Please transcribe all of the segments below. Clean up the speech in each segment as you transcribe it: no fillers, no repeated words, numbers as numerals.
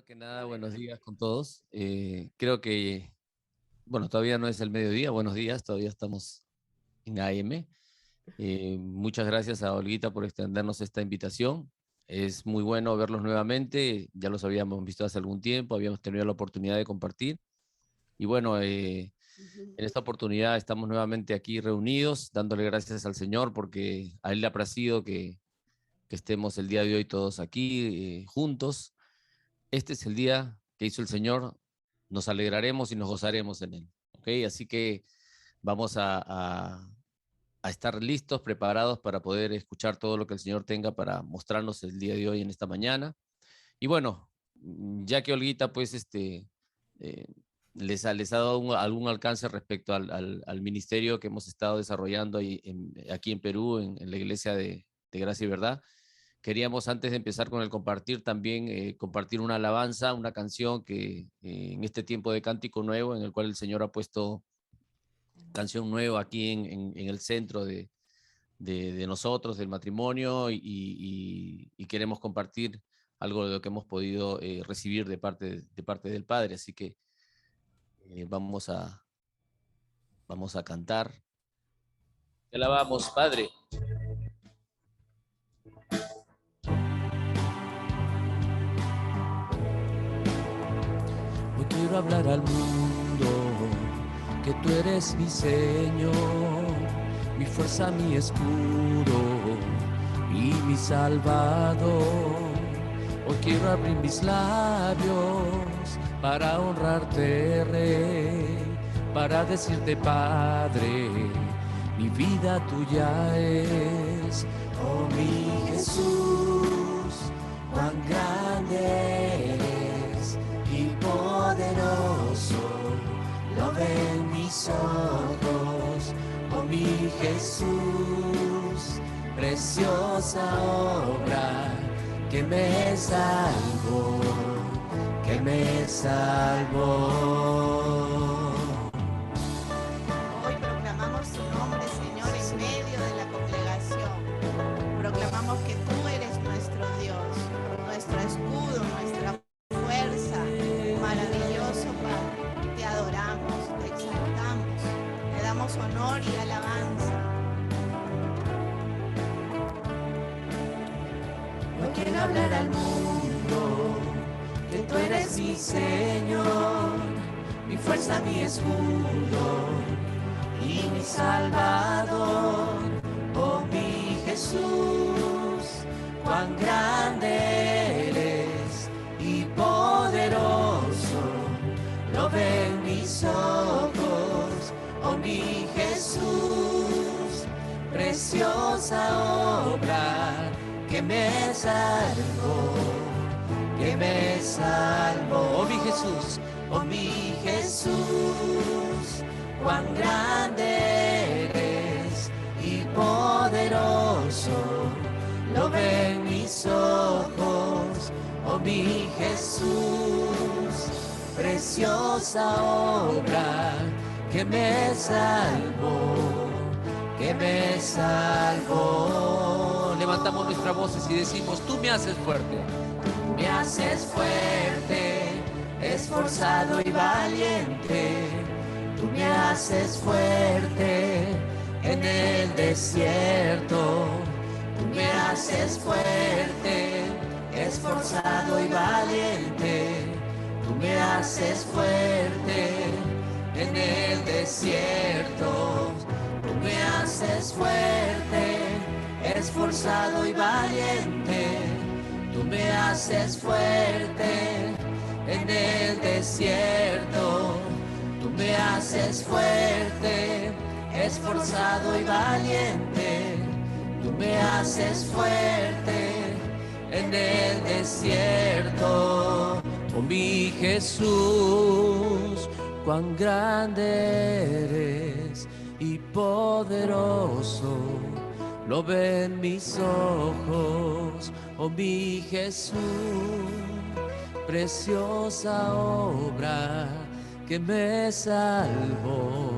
Primero que nada, buenos días con todos. Creo que, bueno, todavía no es el mediodía, buenos días, todavía estamos en AM. Muchas gracias a Olguita por extendernos esta invitación. Es muy bueno verlos nuevamente, ya los habíamos visto hace algún tiempo, habíamos tenido la oportunidad de compartir. Y bueno, en esta oportunidad estamos nuevamente aquí reunidos, dándole gracias al Señor porque a Él le ha placido que estemos el día de hoy todos aquí juntos. Este es el día que hizo el Señor, nos alegraremos y nos gozaremos en él. ¿Ok? Así que vamos a estar listos, preparados para poder escuchar todo lo que el Señor tenga para mostrarnos el día de hoy en esta mañana. Y bueno, ya que Olguita, pues, eh, les ha dado algún alcance respecto al ministerio que hemos estado desarrollando aquí en Perú, en la Iglesia de Gracia y Verdad. Queríamos antes de empezar con el compartir también compartir una alabanza, una canción que en este tiempo de cántico nuevo en el cual el Señor ha puesto canción nueva aquí en el centro de nosotros, del matrimonio y queremos compartir algo de lo que hemos podido recibir de parte del Padre. Así que eh, vamos, a, vamos a cantar. Te alabamos, Padre. Hoy quiero hablar al mundo que tú eres mi Señor, mi fuerza, mi escudo y mi Salvador. Hoy quiero abrir mis labios para honrarte, Rey, para decirte, Padre, mi vida tuya es. Oh mi Jesús, cuán grande eres y poderoso, lo ven mis ojos. Oh mi Jesús, preciosa obra que me salvó, que me salvó. Hoy proclamamos tu nombre, Señor, en medio de la congregación. Proclamamos que tú eres nuestro Dios, nuestro escudo, nuestra fuerza. Maravilloso Padre, te adoramos, te exaltamos, te damos honor y alabanza. Hoy quiero hablar al mundo que tú eres mi Señor, mi fuerza, mi escudo y mi Salvador. Oh mi Jesús, cuán grande eres y poderoso, lo ven mis ojos. Oh mi Jesús, preciosa obra que me salvó, que me salvó. Oh mi Jesús, oh mi Jesús, cuán grande eres y poderoso, lo ven mis ojos. Oh mi Jesús, preciosa obra que me salvó, que me salvó. Levantamos nuestras voces y decimos, tú me haces fuerte. Tú me haces fuerte, esforzado y valiente. Tú me haces fuerte en el desierto. Tú me haces fuerte, esforzado y valiente. Tú me haces fuerte en el desierto. Tú me haces fuerte, esforzado y valiente. Tú me haces fuerte en el desierto. Tú me haces fuerte, esforzado y valiente. Tú me haces fuerte en el desierto. Oh mi Jesús, cuán grande eres y poderoso, lo ven mis ojos. Oh mi Jesús, preciosa obra que me salvó,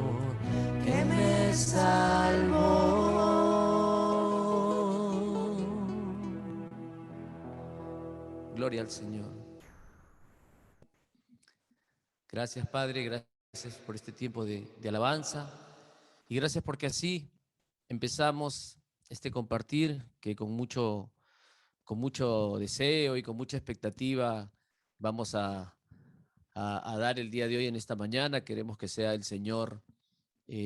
que me salvó. Gloria al Señor. Gracias, Padre, gracias por este tiempo de alabanza y gracias porque así empezamos este compartir que con mucho deseo y con mucha expectativa vamos a dar el día de hoy en esta mañana. Queremos que sea el Señor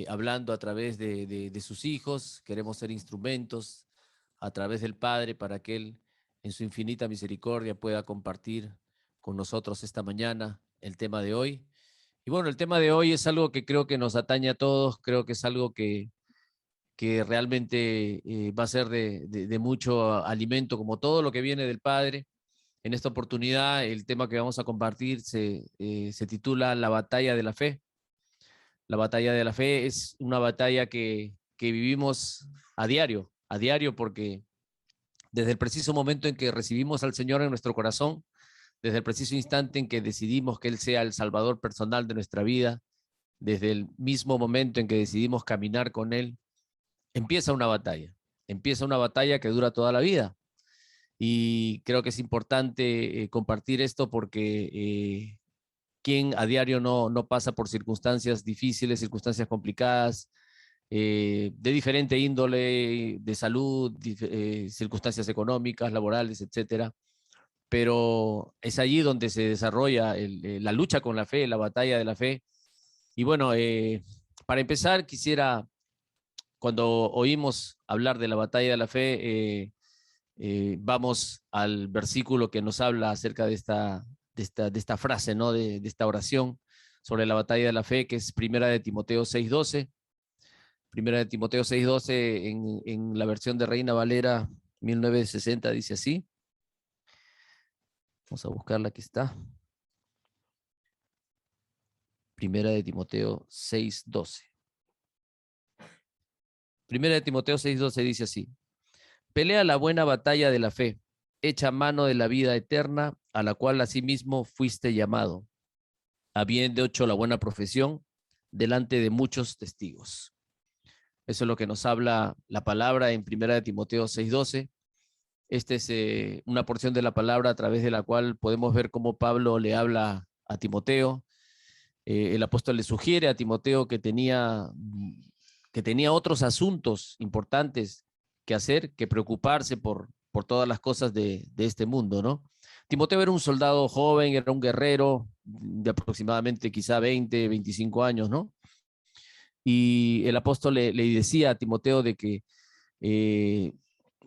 hablando a través de sus hijos, queremos ser instrumentos a través del Padre para que Él en su infinita misericordia pueda compartir con nosotros esta mañana el tema de hoy. Y bueno, el tema de hoy es algo que creo que nos atañe a todos, creo que es algo que realmente va a ser de mucho alimento, como todo lo que viene del Padre. En esta oportunidad, el tema que vamos a compartir se titula La batalla de la fe. La batalla de la fe es una batalla que vivimos a diario, porque desde el preciso momento en que recibimos al Señor en nuestro corazón, desde el preciso instante en que decidimos que Él sea el Salvador personal de nuestra vida, desde el mismo momento en que decidimos caminar con Él, empieza una batalla que dura toda la vida. Y creo que es importante compartir esto porque quien a diario no pasa por circunstancias difíciles, circunstancias complicadas, de diferente índole, de salud, circunstancias económicas, laborales, etcétera. Pero es allí donde se desarrolla la lucha con la fe, la batalla de la fe. Y bueno, para empezar, quisiera, cuando oímos hablar de la batalla de la fe, vamos al versículo que nos habla acerca de esta frase, ¿no? De esta oración sobre la batalla de la fe, que es Primera de Timoteo 6:12. Primera de Timoteo 6:12 en la versión de Reina Valera 1960 dice así. Vamos a buscarla, aquí está. Primera de Timoteo 6:12. Primera de Timoteo 6:12 dice así: pelea la buena batalla de la fe, echa mano de la vida eterna, a la cual asimismo fuiste llamado, habiendo hecho la buena profesión delante de muchos testigos. Eso es lo que nos habla la palabra en Primera de Timoteo 6:12. Esta es una porción de la palabra a través de la cual podemos ver cómo Pablo le habla a Timoteo. El apóstol le sugiere a Timoteo que tenía otros asuntos importantes que hacer, que preocuparse por todas las cosas de este mundo, ¿no? Timoteo era un soldado joven, era un guerrero de aproximadamente quizá 20, 25 años, ¿no? Y el apóstol le decía a Timoteo de que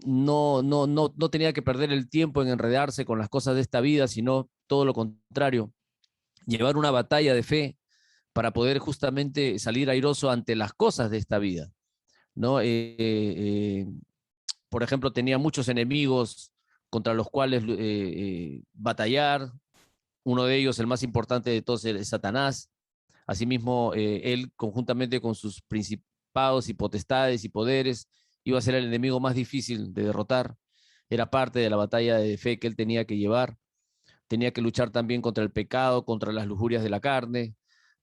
no tenía que perder el tiempo en enredarse con las cosas de esta vida, sino todo lo contrario, llevar una batalla de fe para poder justamente salir airoso ante las cosas de esta vida, ¿no? Por ejemplo, tenía muchos enemigos contra los cuales batallar. Uno de ellos, el más importante de todos, es Satanás. Asimismo, él, conjuntamente con sus principados y potestades y poderes, iba a ser el enemigo más difícil de derrotar. Era parte de la batalla de fe que él tenía que llevar. Tenía que luchar también contra el pecado, contra las lujurias de la carne.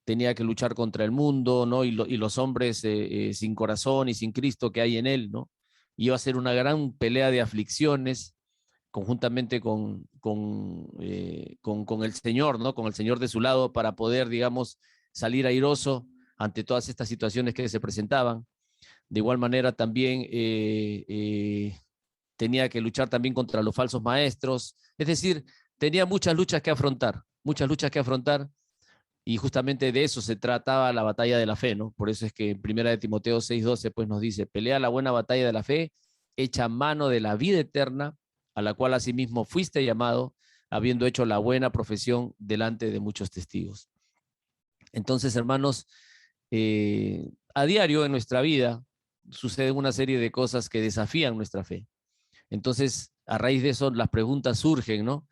Tenía que luchar contra el mundo, ¿no? Y los hombres sin corazón y sin Cristo que hay en él, ¿no? Iba a ser una gran pelea de aflicciones conjuntamente con el Señor, ¿no? Con el Señor de su lado para poder, digamos, salir airoso ante todas estas situaciones que se presentaban. De igual manera también tenía que luchar también contra los falsos maestros. Es decir, tenía muchas luchas que afrontar, y justamente de eso se trataba la batalla de la fe, ¿no? Por eso es que en Primera de Timoteo 6:12 pues nos dice: pelea la buena batalla de la fe, echa mano de la vida eterna, a la cual asimismo fuiste llamado, habiendo hecho la buena profesión delante de muchos testigos. Entonces, hermanos, a diario en nuestra vida suceden una serie de cosas que desafían nuestra fe. Entonces, a raíz de eso, las preguntas surgen, ¿no?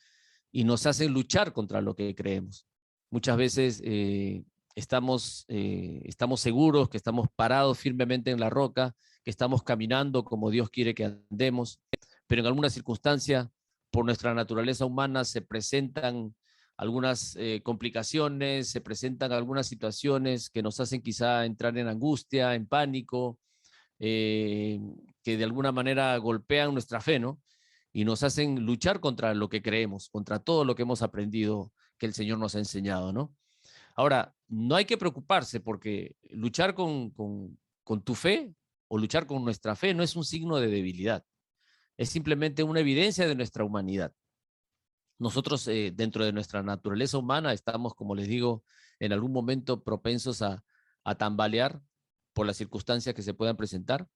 Y nos hacen luchar contra lo que creemos. Muchas veces estamos seguros, que estamos parados firmemente en la roca, que estamos caminando como Dios quiere que andemos, pero en alguna circunstancia, por nuestra naturaleza humana, se presentan algunas complicaciones, se presentan algunas situaciones que nos hacen quizá entrar en angustia, en pánico, que de alguna manera golpean nuestra fe, ¿no? Y nos hacen luchar contra lo que creemos, contra todo lo que hemos aprendido, que el Señor nos ha enseñado, ¿no? Ahora, no hay que preocuparse porque luchar con tu fe o luchar con nuestra fe no es un signo de debilidad, es simplemente una evidencia de nuestra humanidad. Nosotros, dentro de nuestra naturaleza humana, estamos, como les digo, en algún momento propensos a tambalear por las circunstancias que se puedan presentar,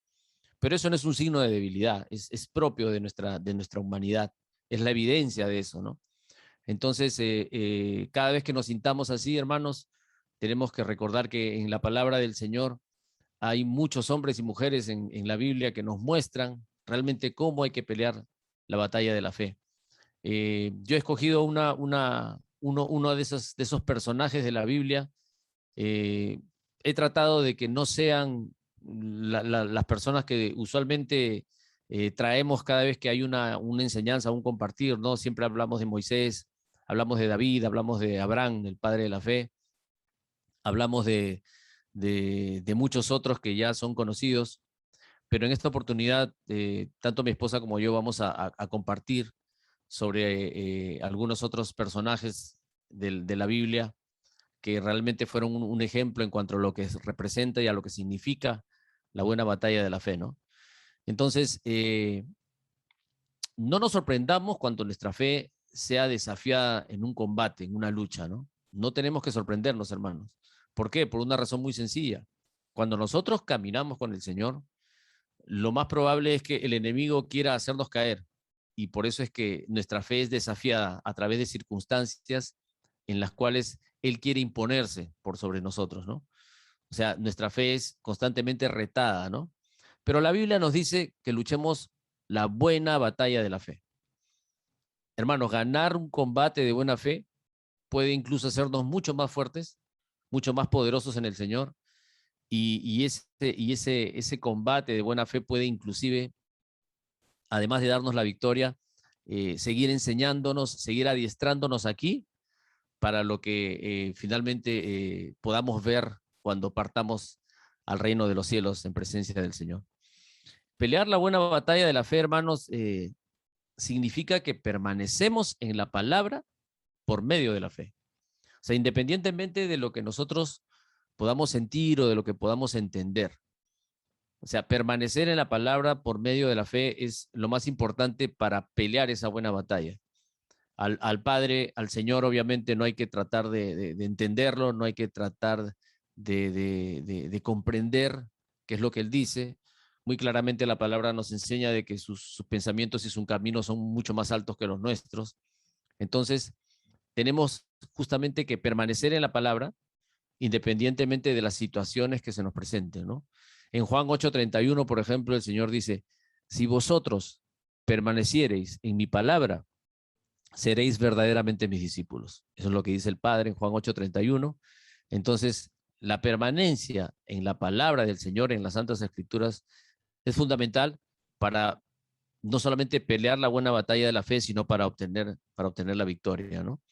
pero eso no es un signo de debilidad, es propio de nuestra humanidad, es la evidencia de eso, ¿no? Entonces, cada vez que nos sintamos así, hermanos, tenemos que recordar que en la palabra del Señor hay muchos hombres y mujeres en la Biblia que nos muestran realmente cómo hay que pelear la batalla de la fe. Yo he escogido uno de esos personajes de la Biblia. Eh, He tratado de que no sean las personas que usualmente traemos cada vez que hay una enseñanza, un compartir, ¿no? Siempre hablamos de Moisés, hablamos de David, hablamos de Abraham, el padre de la fe, hablamos de muchos otros que ya son conocidos, pero en esta oportunidad, tanto mi esposa como yo vamos a compartir sobre algunos otros personajes de la Biblia que realmente fueron un ejemplo en cuanto a lo que representa y a lo que significa la buena batalla de la fe, ¿no? Entonces, no nos sorprendamos cuando nuestra fe sea desafiada en un combate, en una lucha, ¿no? No tenemos que sorprendernos, hermanos. ¿Por qué? Por una razón muy sencilla. Cuando nosotros caminamos con el Señor, lo más probable es que el enemigo quiera hacernos caer. Y por eso es que nuestra fe es desafiada a través de circunstancias en las cuales Él quiere imponerse por sobre nosotros, ¿no? O sea, nuestra fe es constantemente retada, ¿no? Pero la Biblia nos dice que luchemos la buena batalla de la fe. Hermanos, ganar un combate de buena fe puede incluso hacernos mucho más fuertes, mucho más poderosos en el Señor. Ese combate de buena fe puede inclusive, además de darnos la victoria, seguir enseñándonos, seguir adiestrándonos aquí para lo que finalmente podamos ver cuando partamos al reino de los cielos en presencia del Señor. Pelear la buena batalla de la fe, hermanos, significa que permanecemos en la palabra por medio de la fe. O sea, independientemente de lo que nosotros podamos sentir o de lo que podamos entender. O sea, permanecer en la palabra por medio de la fe es lo más importante para pelear esa buena batalla. Al Padre, al Señor, obviamente no hay que tratar de entenderlo, no hay que tratar de comprender qué es lo que Él dice. Muy claramente la palabra nos enseña de que sus pensamientos y sus caminos son mucho más altos que los nuestros. Entonces, tenemos justamente que permanecer en la palabra independientemente de las situaciones que se nos presenten, ¿no? En Juan 8:31, por ejemplo, el Señor dice, si vosotros permaneciereis en mi palabra, seréis verdaderamente mis discípulos. Eso es lo que dice el Padre en Juan 8:31. Entonces, la permanencia en la palabra del Señor, en las Santas Escrituras, es fundamental para no solamente pelear la buena batalla de la fe, sino para obtener la victoria, ¿no?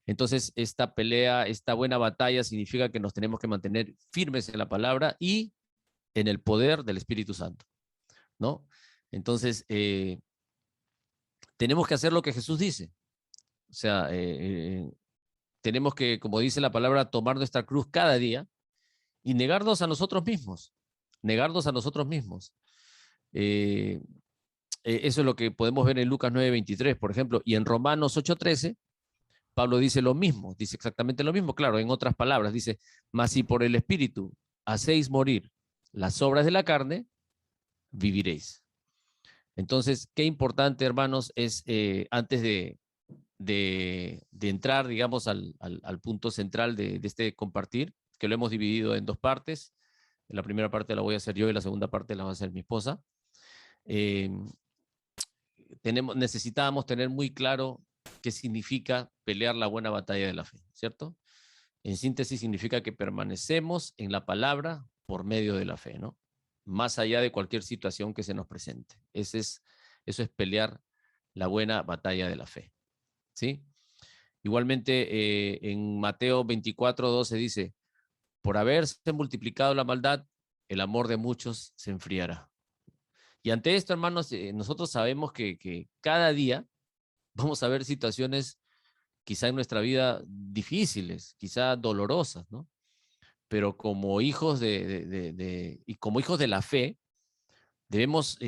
Entonces, esta pelea, esta buena batalla significa que nos tenemos que mantener firmes en la palabra y en el poder del Espíritu Santo, ¿no? Entonces, tenemos que hacer lo que Jesús dice. O sea, tenemos que, como dice la palabra, tomar nuestra cruz cada día y negarnos a nosotros mismos. Negarnos a nosotros mismos. Eso es lo que podemos ver en Lucas 9:23, por ejemplo, y en Romanos 8:13. Pablo dice lo mismo, dice exactamente lo mismo, claro, en otras palabras, dice, mas si por el Espíritu hacéis morir las obras de la carne, viviréis. Entonces, qué importante, hermanos, es antes de entrar, digamos, al punto central de este compartir, que lo hemos dividido en dos partes. La primera parte la voy a hacer yo y la segunda parte la va a hacer mi esposa. Eh, necesitábamos tener muy claro qué significa pelear la buena batalla de la fe, ¿cierto? En síntesis, significa que permanecemos en la palabra por medio de la fe, ¿no? Más allá de cualquier situación que se nos presente. Eso es pelear la buena batalla de la fe, ¿sí? Igualmente, en Mateo 24:12 dice, por haberse multiplicado la maldad, el amor de muchos se enfriará. Y ante esto, hermanos, nosotros sabemos que cada día vamos a ver situaciones quizá en nuestra vida difíciles, quizá dolorosas, ¿no? Pero como hijos y como hijos de la fe, debemos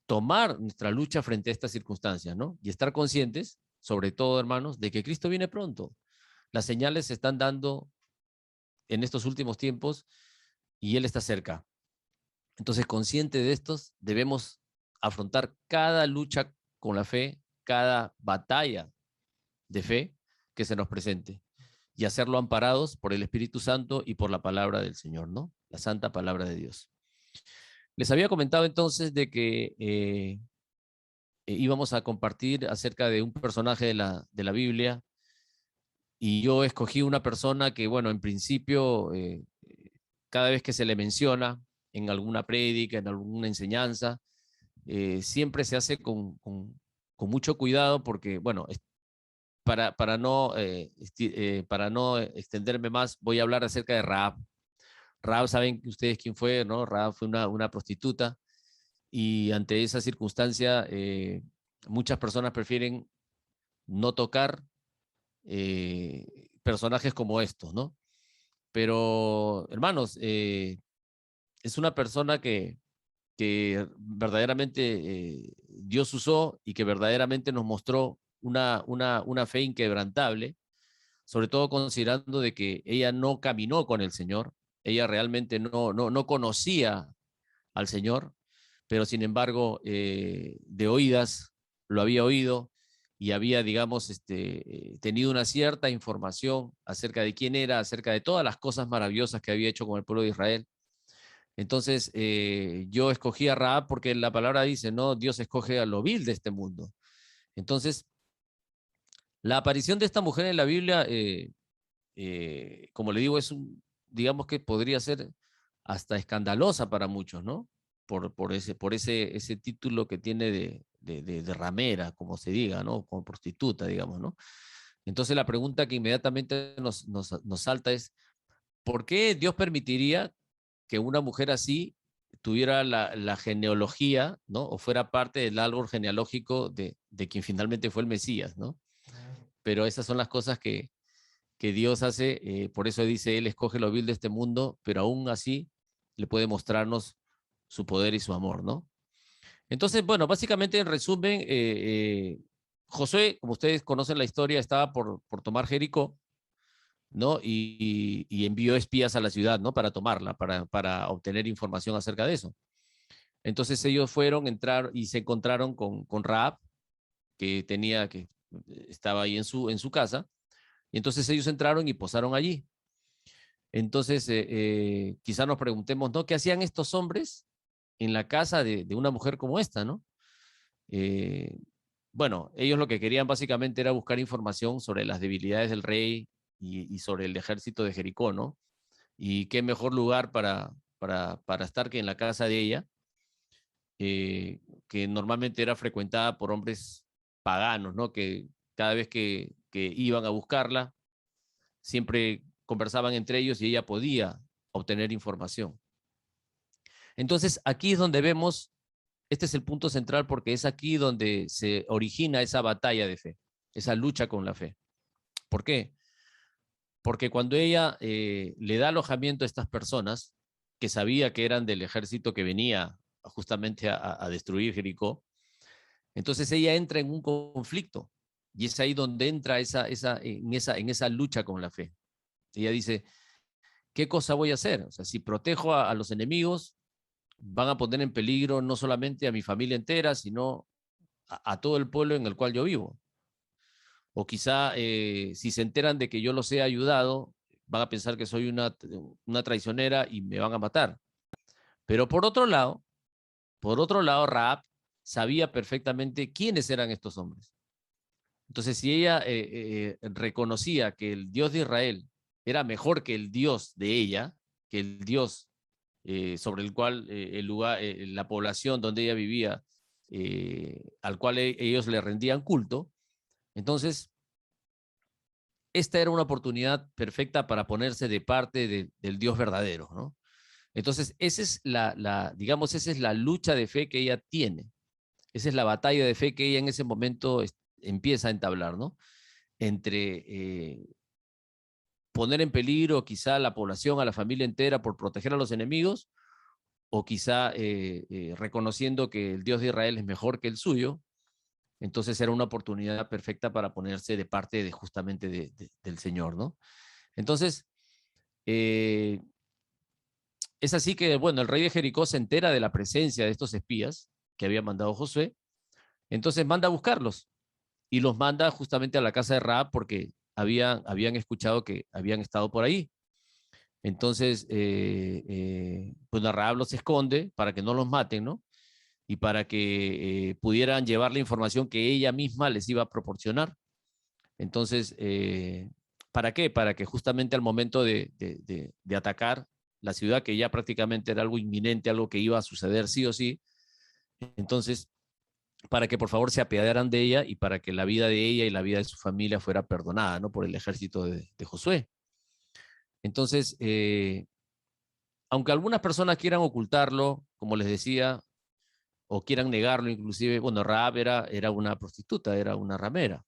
tomar nuestra lucha frente a estas circunstancias, ¿no? Y estar conscientes, sobre todo, hermanos, de que Cristo viene pronto. Las señales se están dando en estos últimos tiempos y Él está cerca. Entonces, consciente de estos, debemos afrontar cada lucha con la fe, cada batalla de fe que se nos presente y hacerlo amparados por el Espíritu Santo y por la palabra del Señor, ¿no? La santa palabra de Dios. Les había comentado entonces de que íbamos a compartir acerca de un personaje de la Biblia y yo escogí una persona que, bueno, en principio, cada vez que se le menciona en alguna prédica, en alguna enseñanza, siempre se hace con mucho cuidado porque, bueno, para no extenderme más, voy a hablar acerca de Rahab. Rahab, saben ustedes quién fue, ¿no? Rahab fue una prostituta y ante esa circunstancia muchas personas prefieren no tocar personajes como estos, ¿no? Pero, hermanos, es una persona que verdaderamente Dios usó y que verdaderamente nos mostró una fe inquebrantable, sobre todo considerando de que ella no caminó con el Señor, ella realmente no conocía al Señor, pero sin embargo, de oídas lo había oído y había, digamos, tenido una cierta información acerca de quién era, acerca de todas las cosas maravillosas que había hecho con el pueblo de Israel. Entonces, yo escogí a Rahab porque la palabra dice, no, Dios escoge a lo vil de este mundo. Entonces, la aparición de esta mujer en la Biblia, como le digo, digamos que podría ser hasta escandalosa para muchos, ¿no? Por ese título que tiene de ramera, como se diga, ¿no? Como prostituta, digamos, ¿no? Entonces la pregunta que inmediatamente nos salta es, ¿por qué Dios permitiría que una mujer así tuviera la genealogía, ¿no? O fuera parte del árbol genealógico de quien finalmente fue el Mesías, ¿no? Pero esas son las cosas que Dios hace, por eso dice, Él escoge lo vil de este mundo, pero aún así le puede mostrarnos su poder y su amor, ¿no? Entonces, bueno, básicamente en resumen, Josué, como ustedes conocen la historia, estaba por tomar Jericó, ¿no? Y envió espías a la ciudad, ¿no? Para tomarla, para obtener información acerca de eso. Entonces ellos fueron, entrar y se encontraron con Rahab, que estaba ahí en su casa, y entonces ellos entraron y posaron allí. Entonces, quizá nos preguntemos, ¿no? ¿Qué hacían estos hombres en la casa de una mujer como esta, ¿no? Eh, bueno, ellos lo que querían básicamente era buscar información sobre las debilidades del rey y sobre el ejército de Jericó, ¿no? Y qué mejor lugar para estar que en la casa de ella, que normalmente era frecuentada por hombres paganos, ¿no? Que cada vez que iban a buscarla, siempre conversaban entre ellos y ella podía obtener información. Entonces, aquí es donde vemos, este es el punto central porque es aquí donde se origina esa batalla de fe, esa lucha con la fe. ¿Por qué? Porque cuando ella le da alojamiento a estas personas, que sabía que eran del ejército que venía justamente a destruir Jericó, entonces ella entra en un conflicto y es ahí donde entra en esa lucha con la fe. Ella dice, ¿qué cosa voy a hacer? O sea, si protejo a los enemigos, van a poner en peligro no solamente a mi familia entera, sino a todo el pueblo en el cual yo vivo. O quizá si se enteran de que yo los he ayudado, van a pensar que soy una traicionera y me van a matar. Pero por otro lado, Rahab sabía perfectamente quiénes eran estos hombres. Entonces, si ella reconocía que el Dios de Israel era mejor que el Dios de ella, que el Dios sobre el cual el lugar, la población donde ella vivía, al cual ellos le rendían culto, entonces esta era una oportunidad perfecta para ponerse de parte del Dios verdadero, ¿no? Entonces, esa es digamos, esa es la lucha de fe que ella tiene. Esa es la batalla de fe que ella en ese momento empieza a entablar, ¿no? Entre poner en peligro quizá a la población, a la familia entera por proteger a los enemigos, o quizá reconociendo que el Dios de Israel es mejor que el suyo. Entonces era una oportunidad perfecta para ponerse de parte de justamente del Señor, ¿no? Entonces, eh, es así que, bueno, el rey de Jericó se entera de la presencia de estos espías que había mandado Josué, entonces manda a buscarlos y los manda justamente a la casa de Raab porque habían escuchado que habían estado por ahí. Entonces, pues Raab los esconde para que no los maten, ¿no? Y para que pudieran llevar la información que ella misma les iba a proporcionar. Entonces, ¿para qué? Para que justamente al momento de atacar la ciudad, que ya prácticamente era algo inminente, algo que iba a suceder sí o sí, entonces, para que por favor se apiadaran de ella y para que la vida de ella y la vida de su familia fuera perdonada, ¿no? Por el ejército de Josué. Entonces, aunque algunas personas quieran ocultarlo, como les decía, o quieran negarlo, inclusive, bueno, Rahab era una prostituta, era una ramera,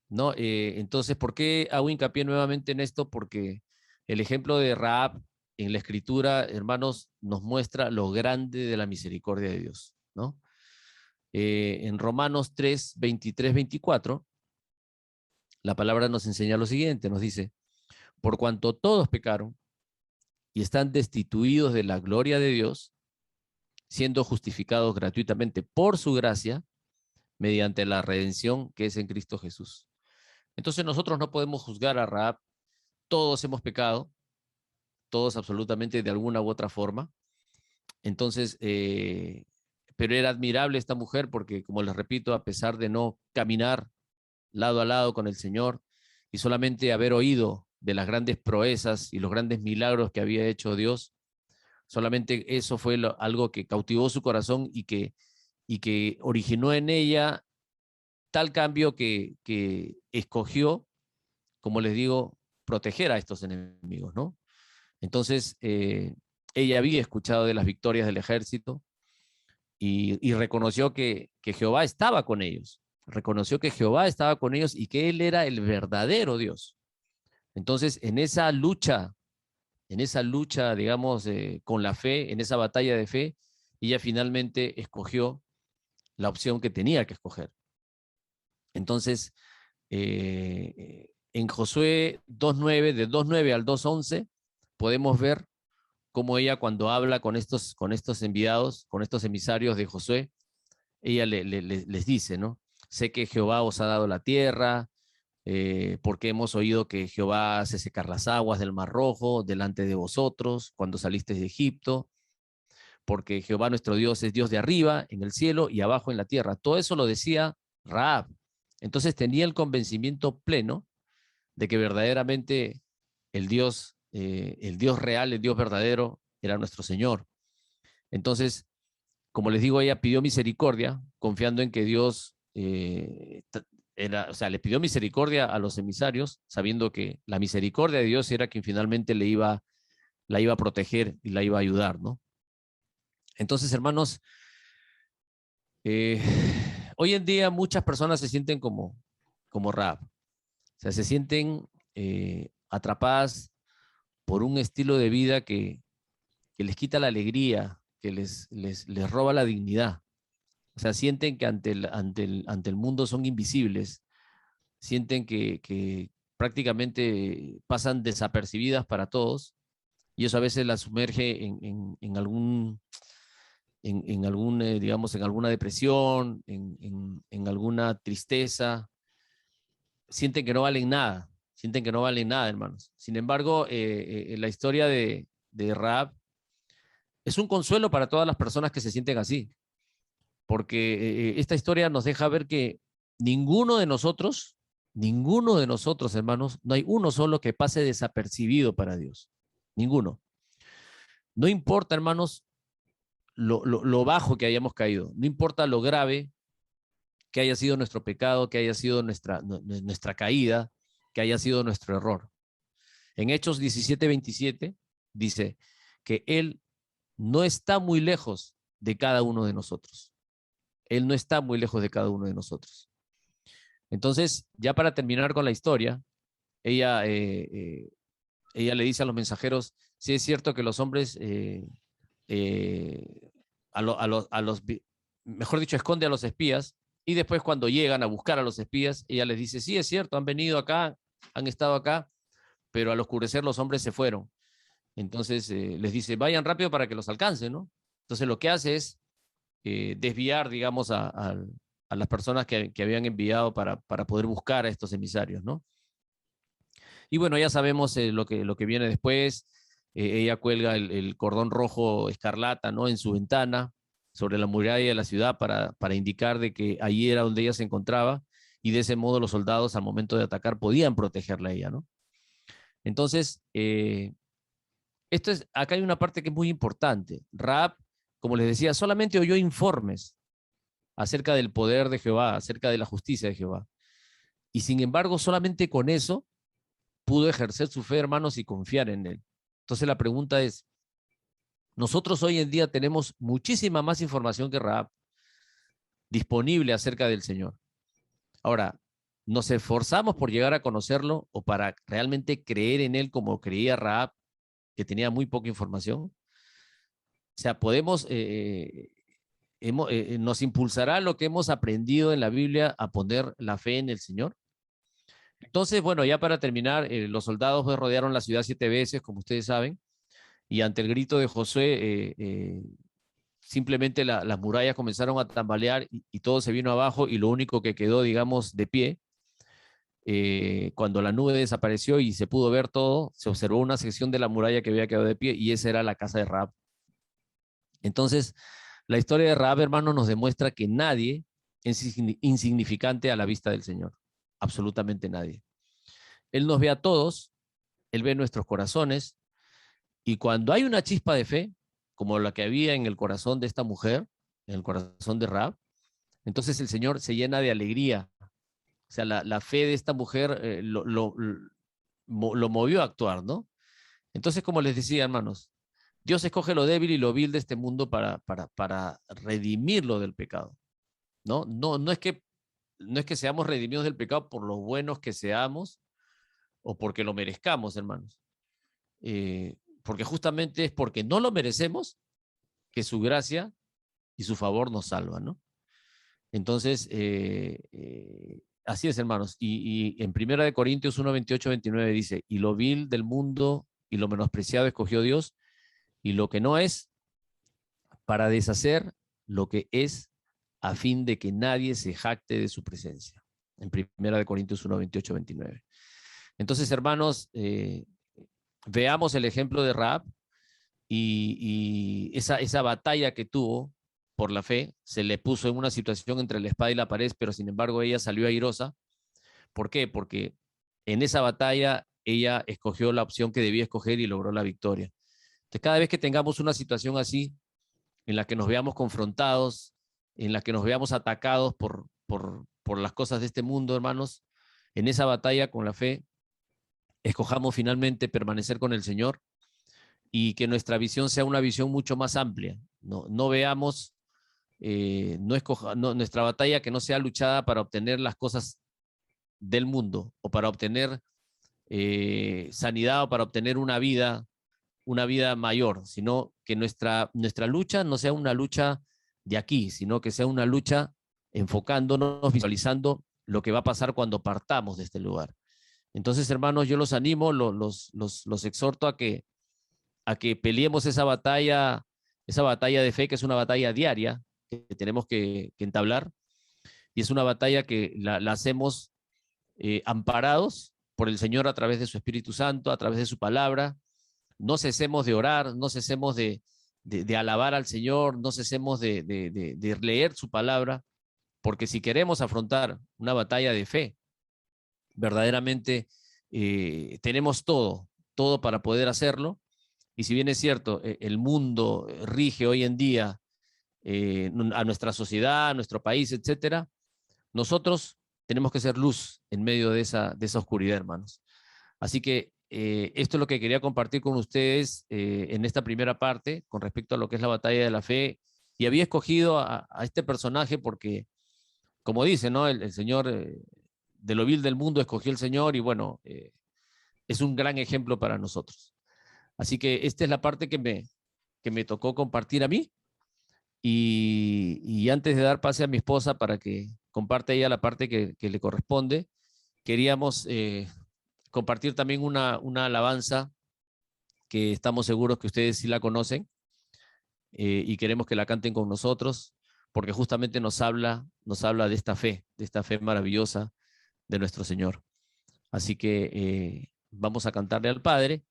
¿no? Entonces, ¿por qué hago hincapié nuevamente en esto? Porque el ejemplo de Rahab en la escritura, hermanos, nos muestra lo grande de la misericordia de Dios, ¿no? En Romanos 3, 23, 24, la palabra nos enseña lo siguiente, nos dice, por cuanto todos pecaron y están destituidos de la gloria de Dios, siendo justificados gratuitamente por su gracia, mediante la redención que es en Cristo Jesús. Entonces nosotros no podemos juzgar a Rahab, todos hemos pecado, todos absolutamente de alguna u otra forma. Entonces, pero era admirable esta mujer porque, como les repito, a pesar de no caminar lado a lado con el Señor y solamente haber oído de las grandes proezas y los grandes milagros que había hecho Dios, solamente eso fue algo que cautivó su corazón y que originó en ella tal cambio que escogió, como les digo, proteger a estos enemigos, ¿no? Entonces, ella había escuchado de las victorias del ejército y reconoció que Jehová estaba con ellos. Reconoció que Jehová estaba con ellos y que Él era el verdadero Dios. Entonces, en esa lucha, digamos, con la fe, en esa batalla de fe, ella finalmente escogió la opción que tenía que escoger. Entonces, en Josué 2.9, de 2.9 al 2.11, podemos ver cómo ella cuando habla con estos enviados, con estos emisarios de Josué, ella les dice, ¿no? Sé que Jehová os ha dado la tierra, porque hemos oído que Jehová hace secar las aguas del Mar Rojo delante de vosotros cuando salisteis de Egipto, porque Jehová nuestro Dios es Dios de arriba, en el cielo y abajo en la tierra. Todo eso lo decía Rahab. Entonces tenía el convencimiento pleno de que verdaderamente el Dios real, el Dios verdadero, era nuestro Señor. Entonces, como les digo, ella pidió misericordia, confiando en que Dios o sea, le pidió misericordia a los emisarios, sabiendo que la misericordia de Dios era quien finalmente la iba a proteger y la iba a ayudar, ¿no? Entonces, hermanos, eh, hoy en día muchas personas se sienten como Rahab, o sea, se sienten atrapadas por un estilo de vida que les quita la alegría, que les roba la dignidad. O sea, sienten que ante el mundo son invisibles, sienten que prácticamente pasan desapercibidas para todos y eso a veces las sumerge en algún digamos, en alguna depresión, en alguna tristeza. Sienten que no valen nada, sienten que no valen nada, hermanos. Sin embargo, la historia de Rahab es un consuelo para todas las personas que se sienten así, porque esta historia nos deja ver que ninguno de nosotros, hermanos, no hay uno solo que pase desapercibido para Dios. Ninguno. No importa, hermanos, lo bajo que hayamos caído, no importa lo grave que haya sido nuestro pecado, que haya sido nuestra caída, que haya sido nuestro error. En Hechos 17:27 dice que Él no está muy lejos de cada uno de nosotros. Él no está muy lejos de cada uno de nosotros. Entonces, ya para terminar con la historia, ella ella le dice a los mensajeros, sí es cierto que los hombres, eh, mejor dicho, esconde a los espías, y después cuando llegan a buscar a los espías, ella les dice, sí es cierto, han venido acá, han estado acá, pero al oscurecer los hombres se fueron. Entonces les dice, vayan rápido para que los alcancen, ¿no? Entonces lo que hace es desviar, digamos, a las personas que habían enviado para poder buscar a estos emisarios, ¿no? Y bueno, ya sabemos lo que viene después. Ella cuelga el cordón rojo escarlata, ¿no? En su ventana, sobre la muralla de la ciudad, para indicar de que ahí era donde ella se encontraba, y de ese modo los soldados al momento de atacar podían protegerla a ella, ¿no? Entonces, acá hay una parte que es muy importante. Raab, como les decía, solamente oyó informes acerca del poder de Jehová, acerca de la justicia de Jehová. Y sin embargo, solamente con eso pudo ejercer su fe, hermanos, y confiar en él. Entonces la pregunta es, nosotros hoy en día tenemos muchísima más información que Raab disponible acerca del Señor. Ahora, ¿nos esforzamos por llegar a conocerlo o para realmente creer en él como creía Raab, que tenía muy poca información? O sea, nos impulsará lo que hemos aprendido en la Biblia a poner la fe en el Señor. Entonces, bueno, ya para terminar, los soldados rodearon la ciudad 7 veces, como ustedes saben, y ante el grito de Josué, simplemente las murallas comenzaron a tambalear y todo se vino abajo, y lo único que quedó, digamos, de pie, cuando la nube desapareció y se pudo ver todo, se observó una sección de la muralla que había quedado de pie, y esa era la casa de Raab. Entonces, la historia de Raab, hermano, nos demuestra que nadie es insignificante a la vista del Señor. Absolutamente nadie. Él nos ve a todos, Él ve nuestros corazones, y cuando hay una chispa de fe, como la que había en el corazón de esta mujer, en el corazón de Raab, entonces el Señor se llena de alegría. O sea, la fe de esta mujer lo movió a actuar, ¿no? Entonces, como les decía, hermanos, Dios escoge lo débil y lo vil de este mundo para redimirlo del pecado, ¿no? No es que seamos redimidos del pecado por lo buenos que seamos o porque lo merezcamos, hermanos. Porque justamente es porque no lo merecemos que su gracia y su favor nos salvan, ¿no? Entonces, así es, hermanos. Y en 1 Corintios 1, 28, 29 dice, y lo vil del mundo y lo menospreciado escogió Dios, y lo que no es, para deshacer lo que es, a fin de que nadie se jacte de su presencia. En 1 Corintios 1, 28, 29. Entonces, hermanos, veamos el ejemplo de Raab y esa batalla que tuvo por la fe, se le puso en una situación entre la espada y la pared, pero sin embargo ella salió airosa. ¿Por qué? Porque en esa batalla ella escogió la opción que debía escoger y logró la victoria. Entonces, cada vez que tengamos una situación así, en la que nos veamos confrontados, en la que nos veamos atacados por las cosas de este mundo, hermanos, en esa batalla con la fe, escojamos finalmente permanecer con el Señor, y que nuestra visión sea una visión mucho más amplia. No veamos, nuestra batalla que no sea luchada para obtener las cosas del mundo o para obtener sanidad o para obtener una vida mayor, sino que nuestra lucha no sea una lucha de aquí, sino que sea una lucha enfocándonos, visualizando lo que va a pasar cuando partamos de este lugar. Entonces, hermanos, yo los animo, los exhorto a que peleemos esa batalla de fe, que es una batalla diaria que tenemos que entablar, y es una batalla que la hacemos amparados por el Señor a través de su Espíritu Santo, a través de su palabra. No cesemos de orar, no cesemos de alabar al Señor, no cesemos de leer su palabra, porque si queremos afrontar una batalla de fe, verdaderamente tenemos todo para poder hacerlo. Y si bien es cierto, el mundo rige hoy en día a nuestra sociedad, a nuestro país, etcétera, nosotros tenemos que ser luz en medio de esa oscuridad, hermanos. Así que esto es lo que quería compartir con ustedes en esta primera parte con respecto a lo que es la batalla de la fe. Y había escogido a este personaje porque, como dice, ¿no? El Señor, de lo vil del mundo escogió el Señor, y bueno, es un gran ejemplo para nosotros. Así que esta es la parte que me tocó compartir a mí. Y antes de dar pase a mi esposa para que comparte ella la parte que le corresponde, queríamos compartir también una alabanza que estamos seguros que ustedes sí la conocen, y queremos que la canten con nosotros, porque justamente nos habla de esta fe maravillosa de nuestro Señor. Así que vamos a cantarle al Padre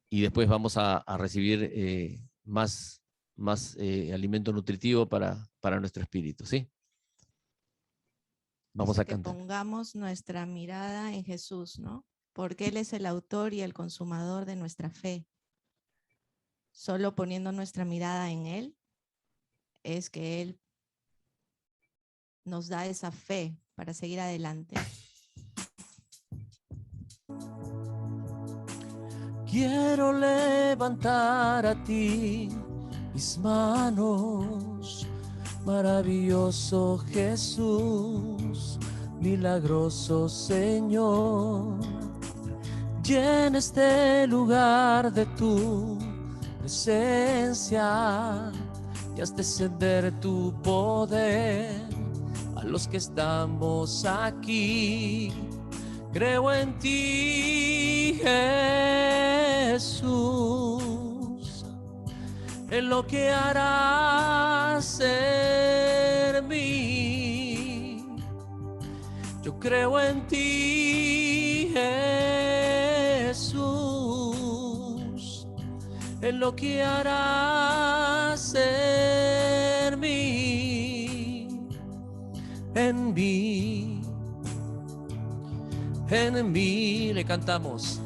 y después vamos a recibir más alimento nutritivo para nuestro espíritu, ¿sí? Vamos a cantar. Que pongamos nuestra mirada en Jesús, ¿no? Porque Él es el autor y el consumador de nuestra fe. Solo poniendo nuestra mirada en Él es que Él nos da esa fe para seguir adelante. Quiero levantar a ti mis manos, maravilloso Jesús, milagroso Señor. Llena este lugar de tu presencia y haz descender tu poder a los que estamos aquí. Creo en ti, Jesús, en lo que harás en mí. Yo creo en ti, Jesús, en lo que harás en mí, en mí. En mí le cantamos.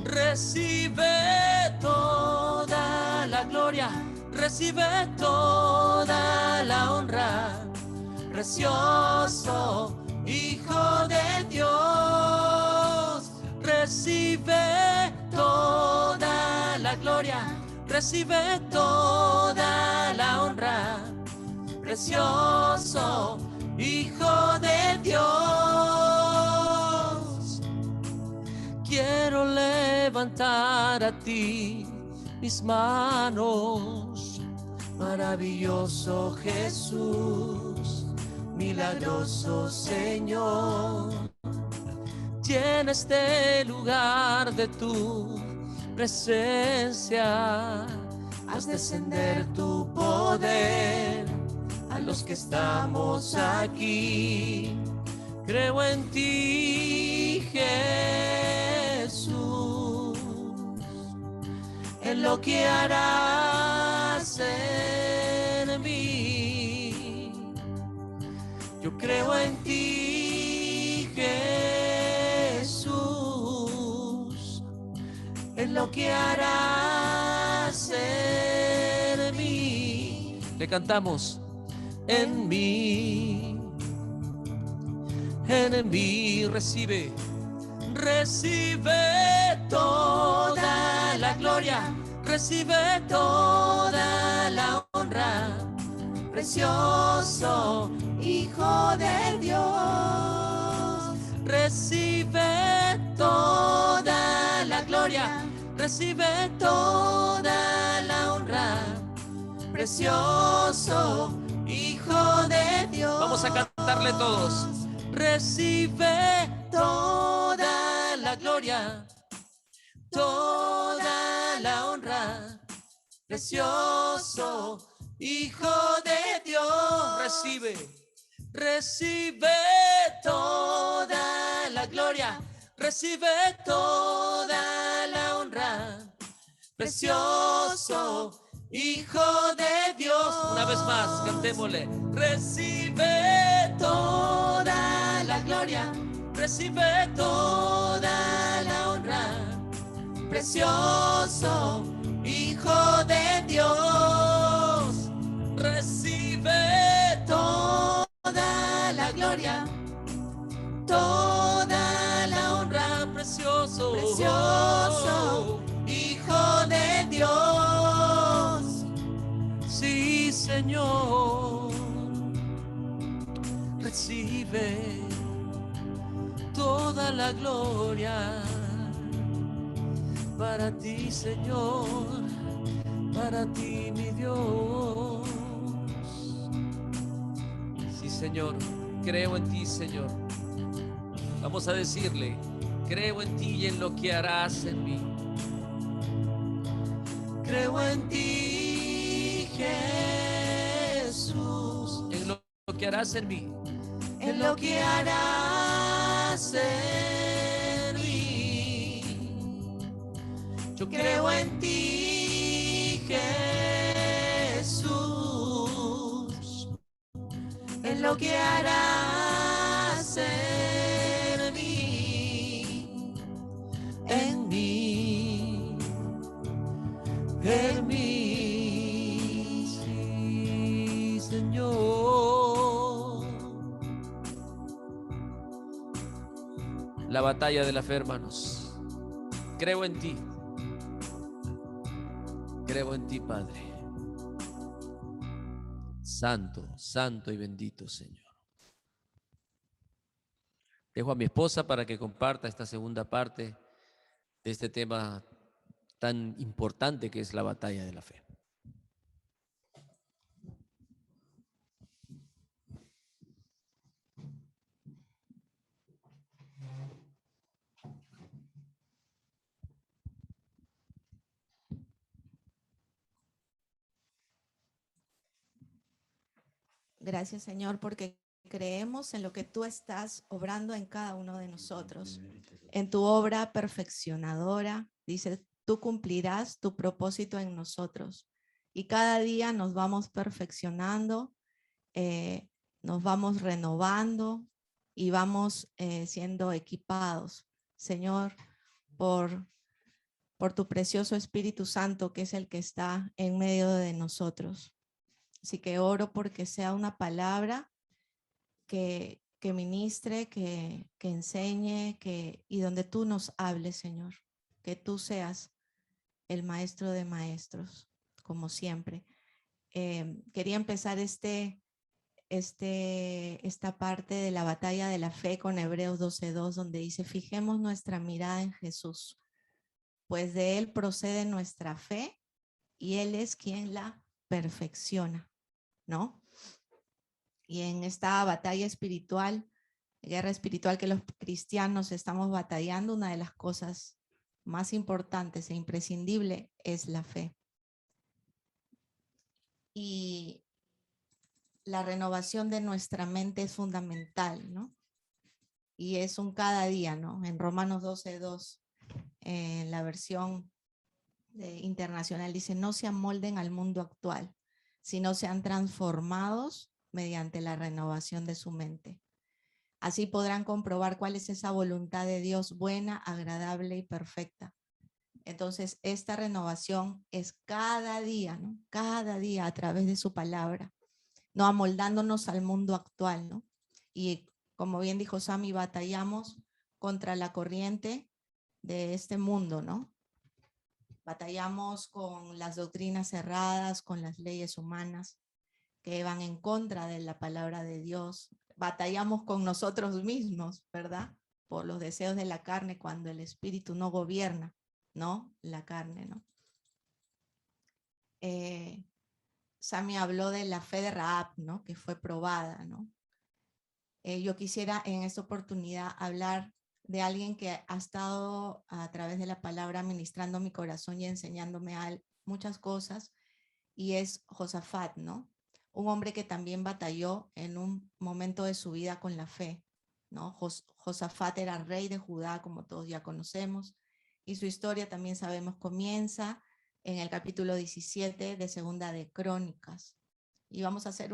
Recibe toda la gloria, recibe toda la honra, precioso Hijo de Dios. Recibe toda la gloria, recibe toda la honra, precioso Hijo de Dios. Quiero levantar a ti mis manos, maravilloso Jesús, milagroso Señor. Llena este lugar de tu presencia, haz descender tu poder a los que estamos aquí. Creo en ti, Jesús, en lo que harás en mí. Yo creo en ti, Jesús, en lo que harás en mí. Le cantamos. En mí recibe toda la gloria, recibe toda la honra, precioso Hijo de Dios. Recibe toda la gloria, recibe toda la honra, precioso Hijo de Dios. Vamos a cantarle todos. Recibe toda la gloria, toda la honra, precioso Hijo de Dios. Recibe toda la gloria, recibe toda la honra, precioso Hijo de Dios. Una vez más, cantémosle. Recibe toda la gloria, recibe toda la honra, precioso Hijo de Dios. Recibe toda la gloria, toda la honra, precioso Hijo de Dios. Sí, Señor, recibe toda la gloria, para ti, Señor, para ti, mi Dios. Sí, Señor, creo en ti, Señor. Vamos a decirle, creo en ti y en lo que harás en mí. Creo en ti, Jesús, en lo que harás en mí. En lo que harás en mí. Yo creo en ti, Jesús, en lo que harás en mí, en mí, en mí, sí, Señor. La batalla de la fe, hermanos. Creo en ti. Creo en ti, Padre. Santo, santo y bendito Señor. Dejo a mi esposa para que comparta esta segunda parte de este tema tan importante que es la batalla de la fe. Gracias, Señor, porque creemos en lo que tú estás obrando en cada uno de nosotros, en tu obra perfeccionadora. Dice, tú cumplirás tu propósito en nosotros. Y cada día nos vamos perfeccionando, nos vamos renovando y vamos siendo equipados, Señor, por tu precioso Espíritu Santo, que es el que está en medio de nosotros. Así que oro porque sea una palabra que ministre, que enseñe, y donde tú nos hables, Señor. Que tú seas el maestro de maestros, como siempre. Quería empezar esta parte de la batalla de la fe con Hebreos 12:2, donde dice, fijemos nuestra mirada en Jesús, pues de Él procede nuestra fe y Él es quien la perfecciona, ¿no? Y en esta batalla espiritual, guerra espiritual que los cristianos estamos batallando, una de las cosas más importantes e imprescindible es la fe. Y la renovación de nuestra mente es fundamental, ¿no? Y es un cada día, ¿no? En Romanos 12:2, en la versión internacional dice, no se amolden al mundo actual, sino sean transformados mediante la renovación de su mente. Así podrán comprobar cuál es esa voluntad de Dios buena, agradable y perfecta. Entonces, esta renovación es cada día, ¿no? Cada día a través de su palabra, no amoldándonos al mundo actual, ¿no? Y como bien dijo Sammy, batallamos contra la corriente de este mundo, ¿no? Batallamos con las doctrinas cerradas, con las leyes humanas que van en contra de la palabra de Dios. Batallamos con nosotros mismos, ¿verdad? Por los deseos de la carne cuando el espíritu no gobierna, ¿no? La carne, ¿no? Sammy habló de la fe de Rahab, ¿no? Que fue probada, ¿no? Yo quisiera en esta oportunidad hablar de alguien que ha estado a través de la palabra ministrando mi corazón y enseñándome muchas cosas, y es Josafat, ¿no? Un hombre que también batalló en un momento de su vida con la fe, ¿no? Josafat era rey de Judá, como todos ya conocemos, y su historia también sabemos comienza en el capítulo 17 de Segunda de Crónicas. Y vamos a hacer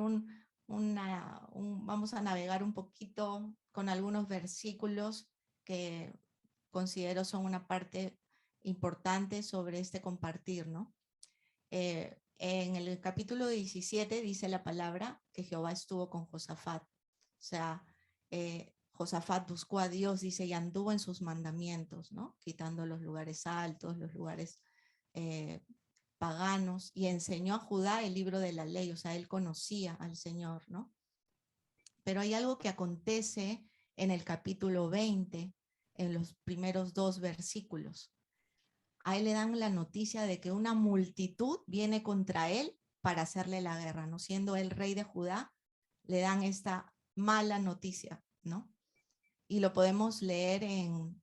vamos a navegar un poquito con algunos versículos que considero son una parte importante sobre este compartir, ¿no? En el capítulo 17 dice la palabra que Jehová estuvo con Josafat. O sea, Josafat buscó a Dios, dice, y anduvo en sus mandamientos, ¿no? Quitando los lugares altos, los lugares paganos, y enseñó a Judá el libro de la ley. O sea, él conocía al Señor, ¿no? Pero hay algo que acontece en el capítulo 20, en los primeros 2 versículos. a él le dan la noticia de que una multitud viene contra él para hacerle la guerra, ¿no? Siendo el rey de Judá, le dan esta mala noticia, ¿no? Y lo podemos leer en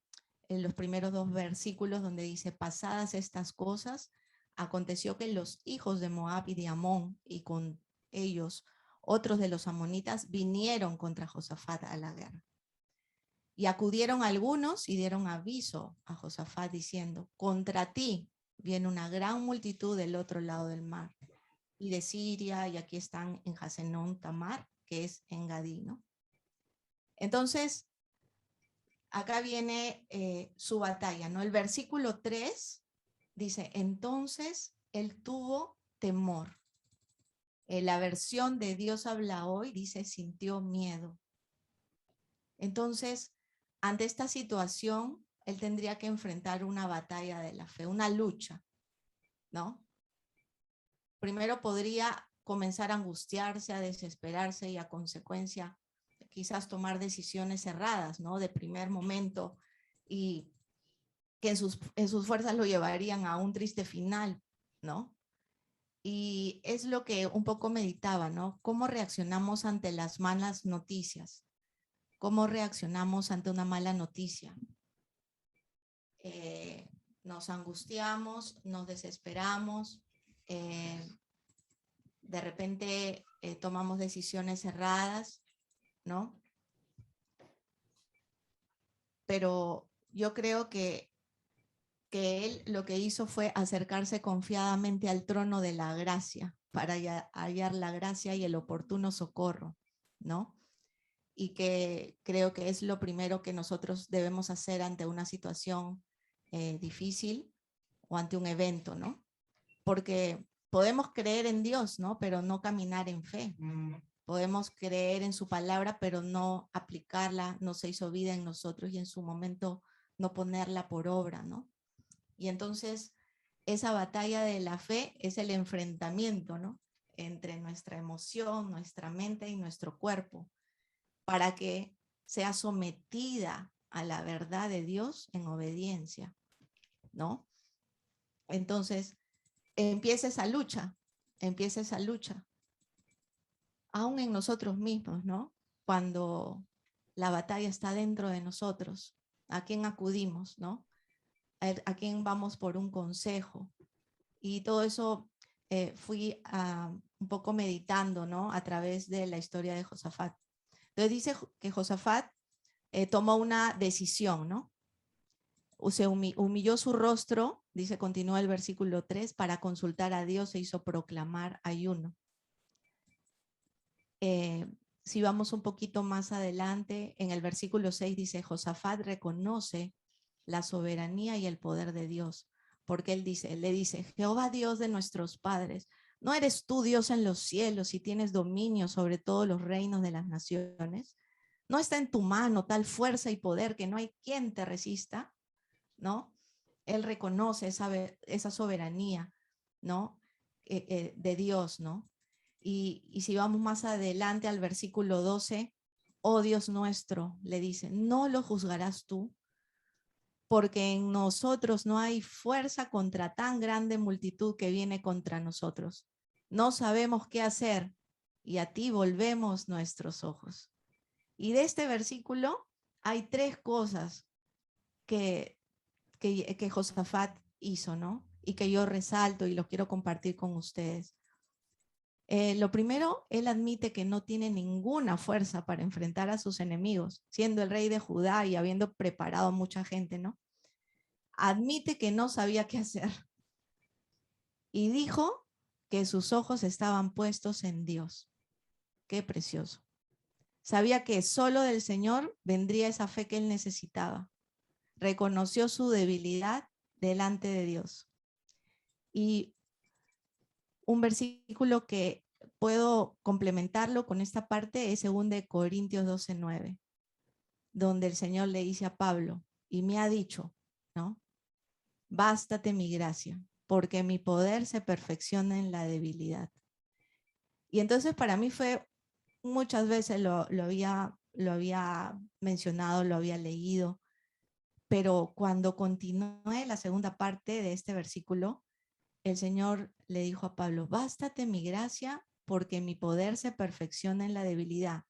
los primeros 2 versículos donde dice, pasadas estas cosas, aconteció que los hijos de Moab y de Amón, y con ellos otros de los amonitas, vinieron contra Josafat a la guerra. Y acudieron algunos y dieron aviso a Josafat diciendo, contra ti viene una gran multitud del otro lado del mar, y de Siria, y aquí están en Hasenón Tamar, que es en Gadí, ¿no? Entonces, acá viene su batalla, ¿no? El versículo 3 dice, entonces él tuvo temor. La versión de Dios habla hoy dice, sintió miedo. Entonces, ante esta situación, él tendría que enfrentar una batalla de la fe, una lucha, ¿no? Primero podría comenzar a angustiarse, a desesperarse y a consecuencia quizás tomar decisiones erradas, ¿no? De primer momento y que en sus fuerzas lo llevarían a un triste final, ¿no? Y es lo que un poco meditaba, ¿no? ¿Cómo reaccionamos ante las malas noticias? ¿Cómo reaccionamos ante una mala noticia? Nos angustiamos, nos desesperamos, de repente tomamos decisiones erradas, ¿no? Pero yo creo que él lo que hizo fue acercarse confiadamente al trono de la gracia para hallar la gracia y el oportuno socorro, ¿no? Y que creo que es lo primero que nosotros debemos hacer ante una situación difícil o ante un evento, ¿no? Porque podemos creer en Dios, ¿no? Pero no caminar en fe. Podemos creer en su palabra, pero no aplicarla, no se hizo vida en nosotros y en su momento no ponerla por obra, ¿no? Y entonces esa batalla de la fe es el enfrentamiento, ¿no? Entre nuestra emoción, nuestra mente y nuestro cuerpo, para que sea sometida a la verdad de Dios en obediencia, ¿no? Entonces, empieza esa lucha, aún en nosotros mismos, ¿no? Cuando la batalla está dentro de nosotros, ¿a quién acudimos, no? ¿A quién vamos por un consejo? Y todo eso fui un poco meditando, ¿no? A través de la historia de Josafat. Entonces dice que Josafat tomó una decisión, ¿no? Se humilló su rostro, dice, continúa el versículo 3, para consultar a Dios e hizo proclamar ayuno. Si vamos un poquito más adelante, en el versículo 6 dice, Josafat reconoce la soberanía y el poder de Dios, porque él le dice, Jehová Dios de nuestros padres, ¿no eres tú Dios en los cielos y tienes dominio sobre todos los reinos de las naciones? ¿No está en tu mano tal fuerza y poder que no hay quien te resista? ¿No? Él reconoce esa soberanía, ¿no? De Dios, ¿no? Y si vamos más adelante al versículo 12, oh Dios nuestro, le dice, no lo juzgarás tú, porque en nosotros no hay fuerza contra tan grande multitud que viene contra nosotros. No sabemos qué hacer y a ti volvemos nuestros ojos. Y de este versículo hay 3 cosas que Josafat hizo, ¿no? Y que yo resalto y lo quiero compartir con ustedes. Lo primero, él admite que no tiene ninguna fuerza para enfrentar a sus enemigos, siendo el rey de Judá y habiendo preparado a mucha gente, ¿no? Admite que no sabía qué hacer. Y dijo que sus ojos estaban puestos en Dios. Qué precioso. Sabía que solo del Señor vendría esa fe que él necesitaba. Reconoció su debilidad delante de Dios. Y un versículo que puedo complementarlo con esta parte es 2 Corintios 12:9, donde el Señor le dice a Pablo, y me ha dicho, ¿no? Bástate mi gracia, porque mi poder se perfecciona en la debilidad. Y entonces para mí fue, muchas veces lo había mencionado, lo había leído, Pero cuando continúe la segunda parte de este versículo, el Señor le dijo a Pablo, bástate mi gracia porque mi poder se perfecciona en la debilidad.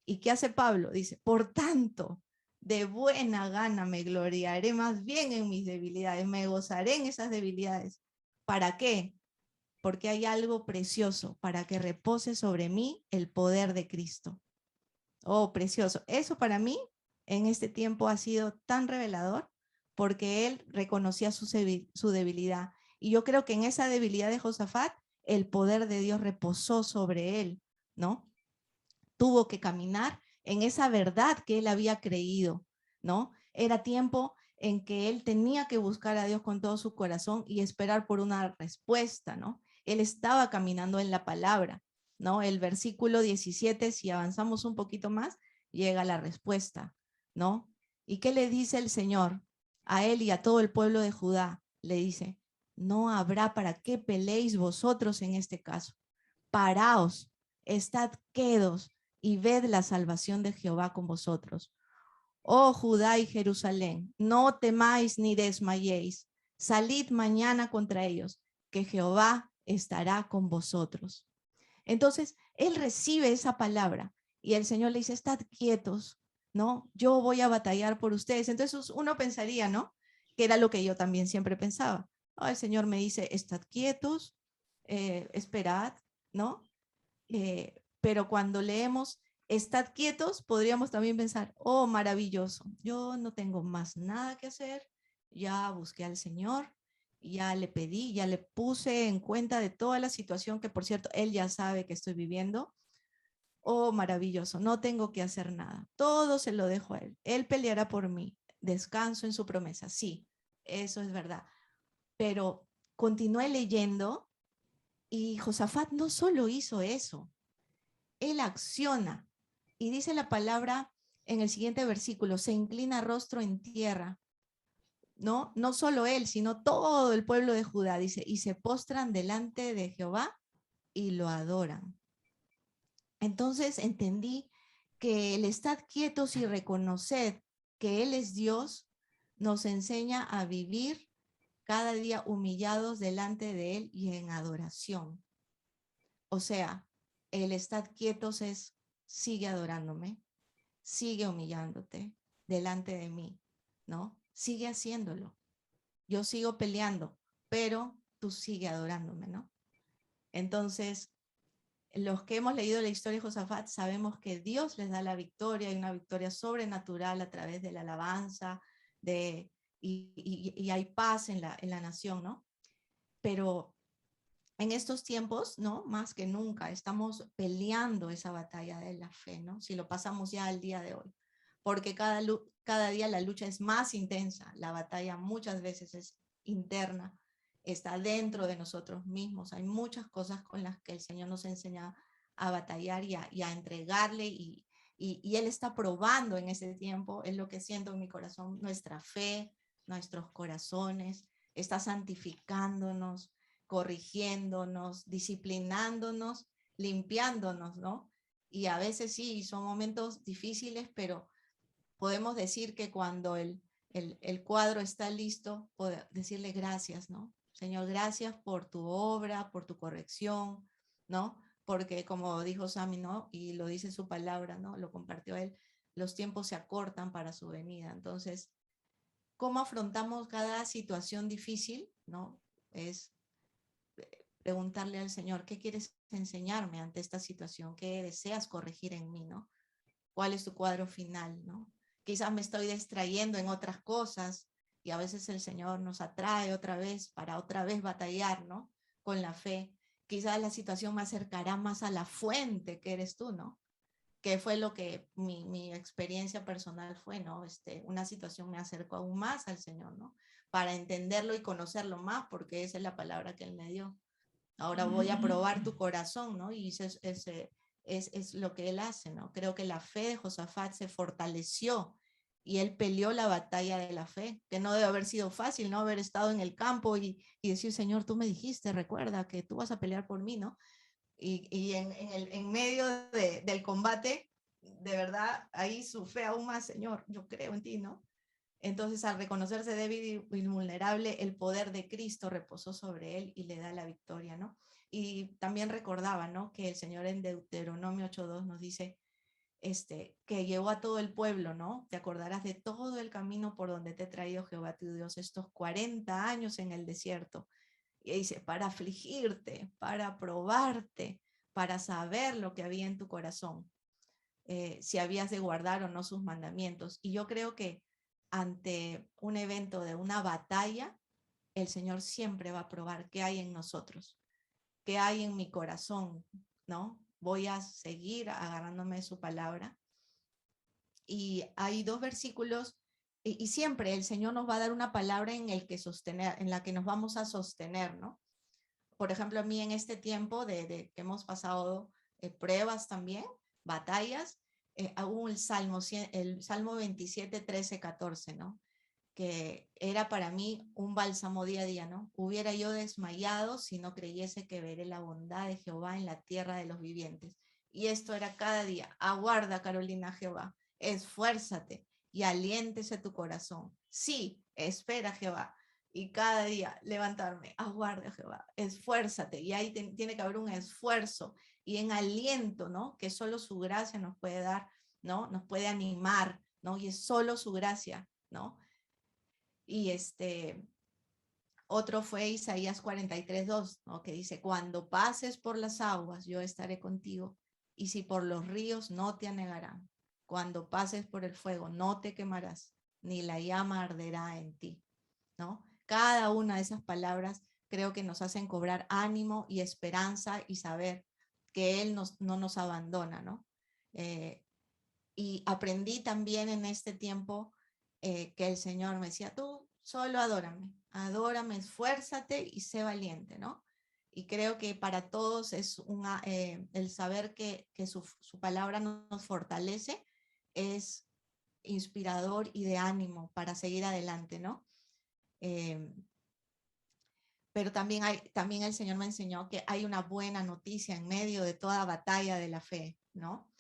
¿Y qué hace Pablo? Dice, por tanto, de buena gana me gloriaré más bien en mis debilidades, me gozaré en esas debilidades. ¿Para qué? Porque hay algo precioso, para que repose sobre mí el poder de Cristo. Oh, precioso. Eso para mí en este tiempo ha sido tan revelador porque él reconocía su debilidad. Y yo creo que en esa debilidad de Josafat, el poder de Dios reposó sobre él, ¿no? Tuvo que caminar en esa verdad que él había creído, ¿no? Era tiempo en que él tenía que buscar a Dios con todo su corazón y esperar por una respuesta, ¿no? Él estaba caminando en la palabra, ¿no? El versículo 17, si avanzamos un poquito más, llega la respuesta, ¿no? ¿Y qué le dice el Señor a él y a todo el pueblo de Judá? Le dice, no habrá para qué peleéis vosotros en este caso. Paraos, estad quedos y ved la salvación de Jehová con vosotros. Oh Judá y Jerusalén, no temáis ni desmayéis. Salid mañana contra ellos, que Jehová estará con vosotros. Entonces, él recibe esa palabra y el Señor le dice, estad quietos, ¿no? Yo voy a batallar por ustedes. Entonces uno pensaría, ¿no? Que era lo que yo también siempre pensaba. Oh, el Señor me dice, estad quietos, esperad, ¿no? Pero cuando leemos, estad quietos, podríamos también pensar, oh, maravilloso, yo no tengo más nada que hacer, ya busqué al Señor, ya le pedí, ya le puse en cuenta de toda la situación que, por cierto, Él ya sabe que estoy viviendo. Oh, maravilloso, no tengo que hacer nada, todo se lo dejo a Él, Él peleará por mí, descanso en su promesa, sí, eso es verdad. Pero continué leyendo y Josafat no solo hizo eso, él acciona. Y dice la palabra en el siguiente versículo, se inclina rostro en tierra, ¿no? No solo él, sino todo el pueblo de Judá, dice, y se postran delante de Jehová y lo adoran. Entonces entendí que el estar quietos y reconocer que Él es Dios nos enseña a vivir cada día humillados delante de Él y en adoración. O sea, el estar quietos es, sigue adorándome, sigue humillándote delante de mí, ¿no? Sigue haciéndolo. Yo sigo peleando, pero tú sigue adorándome, ¿no? Entonces, los que hemos leído la historia de Josafat sabemos que Dios les da la victoria y una victoria sobrenatural a través de la alabanza y hay paz en la nación, ¿no? Pero en estos tiempos, ¿no? Más que nunca, estamos peleando esa batalla de la fe, ¿no? Si lo pasamos ya al día de hoy, porque cada día la lucha es más intensa, la batalla muchas veces es interna, está dentro de nosotros mismos, hay muchas cosas con las que el Señor nos enseña a batallar y a entregarle y Él está probando en ese tiempo, es lo que siento en mi corazón, nuestra fe, nuestros corazones, está santificándonos, corrigiéndonos, disciplinándonos, limpiándonos, ¿no? Y a veces sí, son momentos difíciles, pero podemos decir que cuando el cuadro está listo, decirle gracias, ¿no? Señor, gracias por tu obra, por tu corrección, ¿no? Porque como dijo Sammy, ¿no? Y lo dice su palabra, ¿no? Lo compartió él, los tiempos se acortan para su venida. Entonces, ¿cómo afrontamos cada situación difícil, ¿no? Es preguntarle al Señor, ¿qué quieres enseñarme ante esta situación? ¿Qué deseas corregir en mí, no? ¿Cuál es tu cuadro final, no? Quizás me estoy distrayendo en otras cosas y a veces el Señor nos atrae otra vez para otra vez batallar, ¿no? Con la fe. Quizás la situación me acercará más a la fuente que eres tú, ¿no? Que fue lo que mi experiencia personal fue, ¿no? Una situación me acercó aún más al Señor, ¿no? Para entenderlo y conocerlo más, porque esa es la palabra que Él me dio. Ahora voy a probar tu corazón, ¿no? Y es lo que él hace, ¿no? Creo que la fe de Josafat se fortaleció y él peleó la batalla de la fe, que no debe haber sido fácil, ¿no? Haber estado en el campo y decir, Señor, tú me dijiste, recuerda que tú vas a pelear por mí, ¿no? Y en medio del combate, de verdad, ahí su fe aún más, Señor, yo creo en ti, ¿no? Entonces, al reconocerse débil y vulnerable, el poder de Cristo reposó sobre él y le da la victoria, ¿no? Y también recordaba, ¿no?, que el Señor en Deuteronomio 8:2 nos dice, que llevó a todo el pueblo, ¿no? Te acordarás de todo el camino por donde te ha traído Jehová tu Dios estos 40 años en el desierto. Y dice, para afligirte, para probarte, para saber lo que había en tu corazón, si habías de guardar o no sus mandamientos. Y yo creo que ante un evento de una batalla, el Señor siempre va a probar qué hay en nosotros, qué hay en mi corazón, ¿no? Voy a seguir agarrándome de su palabra. Y hay dos versículos, y siempre el Señor nos va a dar una palabra en la que nos vamos a sostener, ¿no? Por ejemplo, a mí en este tiempo de que hemos pasado pruebas también, batallas, hubo el Salmo 27, 13, 14, ¿no? Que era para mí un bálsamo día a día, ¿no? Hubiera yo desmayado si no creyese que veré la bondad de Jehová en la tierra de los vivientes. Y esto era cada día. Aguarda, Carolina, Jehová. Esfuérzate y aliéntese tu corazón. Sí, espera, Jehová. Y cada día levantarme, aguarda, Jehová, esfuérzate. Y ahí tiene que haber un esfuerzo y en aliento, ¿no? Que solo su gracia nos puede dar, ¿no? Nos puede animar, ¿no? Y es solo su gracia, ¿no? Y otro fue Isaías 43:2, ¿no? Que dice, cuando pases por las aguas, yo estaré contigo, y si por los ríos, no te anegarán. Cuando pases por el fuego, no te quemarás, ni la llama arderá en ti, ¿no? Cada una de esas palabras creo que nos hacen cobrar ánimo y esperanza y saber que Él no nos abandona, ¿no? Y aprendí también en este tiempo que el Señor me decía, tú solo adórame, esfuérzate y sé valiente, ¿no? Y creo que para todos es el saber que su palabra nos fortalece, es inspirador y de ánimo para seguir adelante, ¿no? Pero también el Señor me enseñó que hay una buena noticia en medio de toda batalla de la fe, ¿no?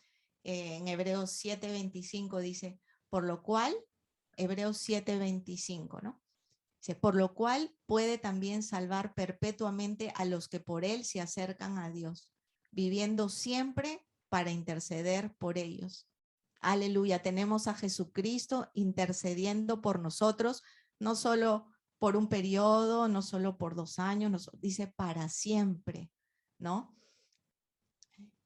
En Hebreos 7:25 dice, por lo cual, Hebreos 7:25, ¿no? Dice, por lo cual puede también salvar perpetuamente a los que por él se acercan a Dios, viviendo siempre para interceder por ellos. Aleluya, tenemos a Jesucristo intercediendo por nosotros, no solo por un periodo, no solo por 2 años, dice para siempre, ¿no?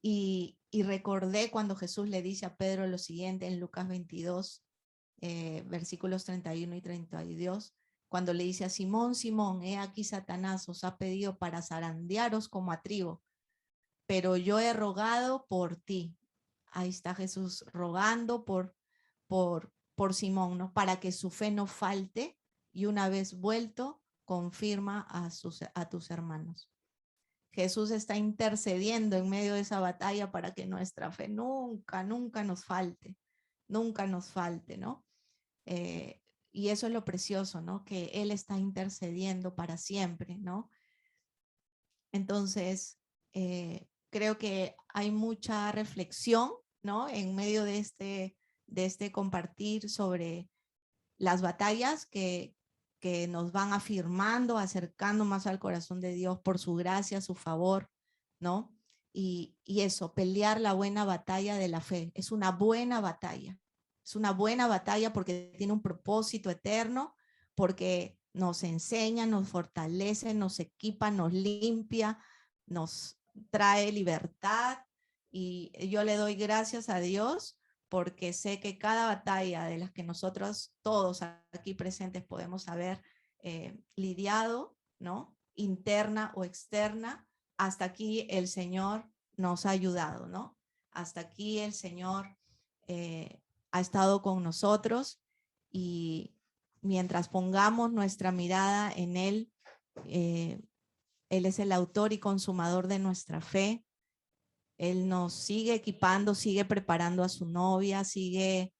Y recordé cuando Jesús le dice a Pedro lo siguiente en Lucas 22, versículos 31 y 32, cuando le dice a Simón, Simón, he aquí Satanás os ha pedido para zarandearos como a trigo, pero yo he rogado por ti. Ahí está Jesús rogando por Simón, ¿no? Para que su fe no falte y una vez vuelto, confirma a tus hermanos. Jesús está intercediendo en medio de esa batalla para que nuestra fe nunca nos falte, ¿no? Y eso es lo precioso, ¿no? Que Él está intercediendo para siempre, ¿no? Entonces, creo que hay mucha reflexión, ¿no? En medio de este compartir sobre las batallas que nos van afirmando, acercando más al corazón de Dios por su gracia, su favor, ¿no? Y eso, pelear la buena batalla de la fe. Es una buena batalla. Es una buena batalla porque tiene un propósito eterno, porque nos enseña, nos fortalece, nos equipa, nos limpia, nos trae libertad. Y yo le doy gracias a Dios porque sé que cada batalla de las que nosotros todos aquí presentes podemos haber lidiado, ¿no? Interna o externa, hasta aquí el Señor nos ha ayudado, ¿no? Hasta aquí el Señor ha estado con nosotros y mientras pongamos nuestra mirada en Él, Él es el autor y consumador de nuestra fe. Él nos sigue equipando, sigue preparando a su novia, sigue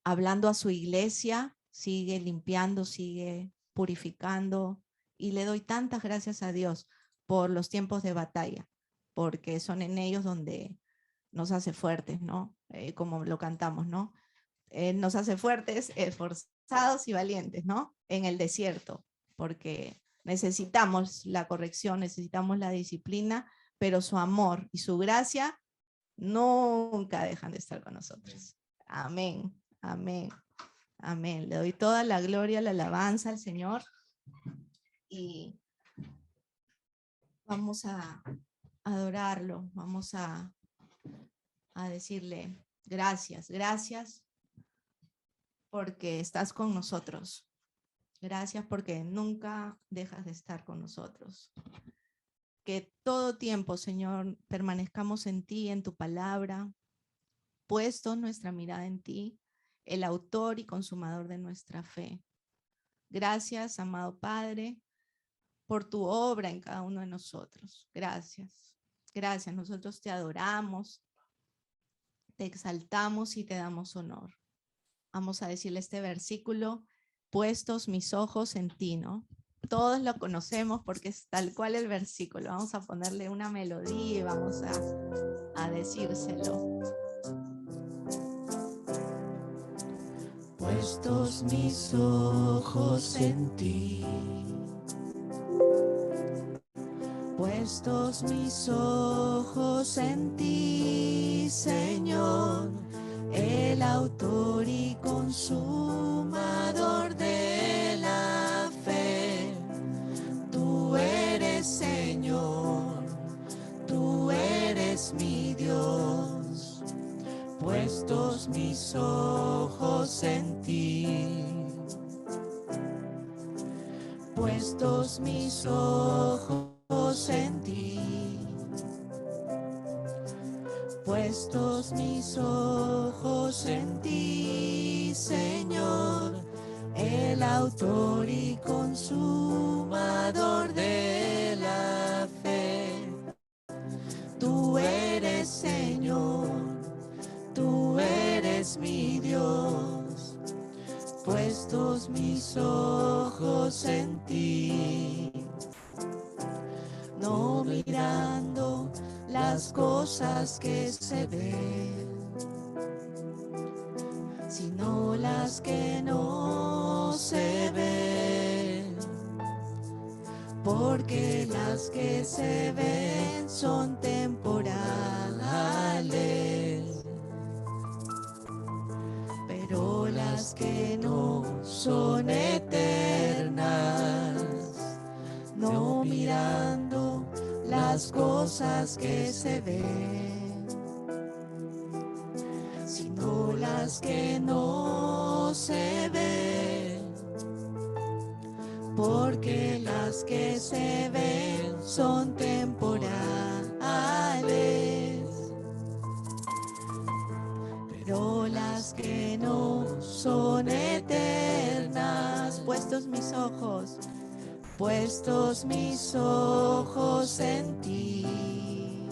hablando a su iglesia, sigue limpiando, sigue purificando. Y le doy tantas gracias a Dios por los tiempos de batalla, porque son en ellos donde nos hace fuertes, ¿no? Como lo cantamos, ¿no? nos hace fuertes, esforzados y valientes, ¿no? En el desierto, porque necesitamos la corrección, necesitamos la disciplina, pero su amor y su gracia nunca dejan de estar con nosotros. Amén, amén, amén. Le doy toda la gloria, la alabanza al Señor y vamos a adorarlo, vamos a decirle gracias, gracias porque estás con nosotros. Gracias porque nunca dejas de estar con nosotros. Que todo tiempo, Señor, permanezcamos en ti, en tu palabra, puesto nuestra mirada en ti, el autor y consumador de nuestra fe. Gracias, amado Padre, por tu obra en cada uno de nosotros. Gracias. Gracias. Nosotros te adoramos, te exaltamos y te damos honor. Vamos a decirle este versículo, puestos mis ojos en ti, ¿no? Todos lo conocemos porque es tal cual el versículo. Vamos a ponerle una melodía y vamos a decírselo. Puestos mis ojos en ti. Puestos mis ojos en ti, Señor, el autor y consumador de la fe. Tú eres, Señor, tú eres mi Dios. Puestos mis ojos en ti. Puestos mis ojos en ti, puestos mis ojos en ti, Señor, el autor y consumador de la fe. Tú eres, Señor, tú eres mi Dios, puestos mis ojos en ti. No mirando las cosas que se ven, sino las que no se ven, porque las que se ven son temporales, pero las que no son eternas. No mirando las cosas que se ven, sino las que no se ven, porque las que se ven son temporales, pero las que no son eternas. Puestos mis ojos en ti,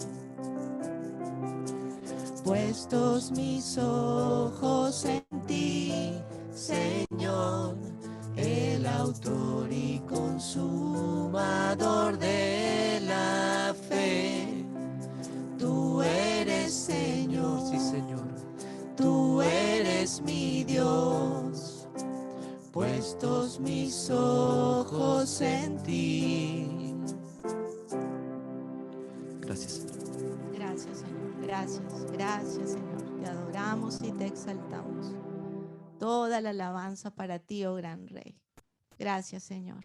puestos mis ojos en ti, Señor, el autor y consumador de la fe. Tú eres, Señor, sí, Señor, tú eres mi Dios. Puestos mis ojos en ti. Gracias, Señor. Gracias, Señor. Gracias, gracias, Señor. Te adoramos y te exaltamos. Toda la alabanza para ti, oh gran Rey. Gracias, Señor.